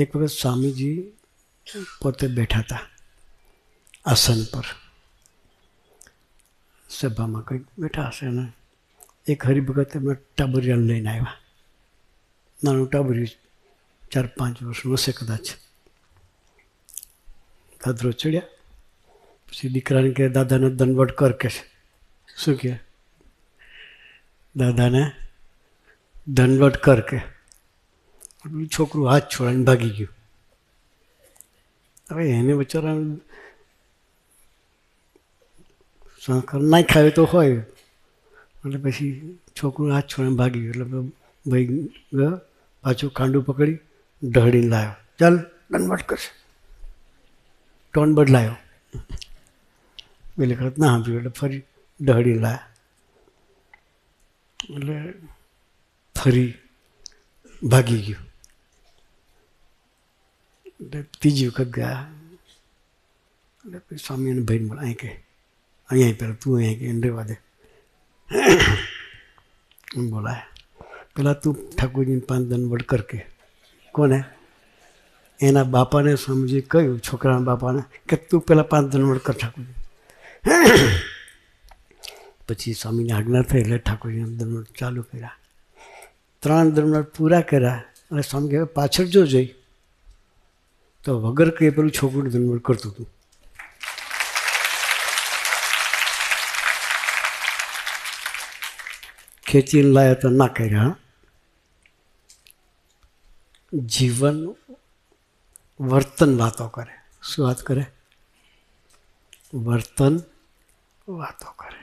એક વખત સ્વામીજી પોતે બેઠા હતા આસન પર, સભામાં કંઈક બેઠા હશે ને એક હરિભગત એમના ટાબરિયા લઈને આવ્યા. નાનું ટાબરિયું 4-5 વર્ષનું હશે કદાચ. દાદરો ચડ્યા, પછી દીકરાને કહે દાદાને દંડવટ કર. કે છે શું કહે? દાદાને દંડવટ કર. કે છોકરું હાથ છોડાઈને ભાગી ગયું. હવે એને બચારા સંસ્કાર ના ખાય તો હોય, એટલે પછી છોકરું હાથ છોડીને ભાગી ગયું. એટલે ભાઈ ગયો, પાછું કાંડું પકડી ઢળીને લાવ્યો. ચાલ દંડવટ કરશે. ટોન બદલાયો. પેલી વખત ના સાંભળ્યું એટલે ફરી ઢળી લાવ્યા. એટલે ફરી ભાગી ગયું. એટલે ત્રીજી વખત ગયા. એટલે પછી સ્વામી અને ભાઈને મળે, અહીં કહે અહીંયા પેલા તું અહીંયા કે એને રહેવા દે. બોલાય પેલા તું ઠાકોરજીને 5 દંડવટ કર. કે કોને? એના બાપાને સમજી કહ્યું, છોકરાના બાપાને, કે તું પેલા 5 દંડવટ કર ઠાકોરજી. પછી સ્વામીની આજ્ઞા થઈ એટલે ઠાકોરજીને દંડવટ ચાલુ કર્યા. 3 દંડવટ પૂરા કર્યા અને સ્વામી કહે પાછળ જો જઈ તો વગર કંઈ પેલું છોકરું દંડવટ કરતું હતું. ખેંચીને લાયા તો ના કર્યા. જીવન વર્તન વાતો કરે. શું વાત કરે? વર્તન વાતો કરે.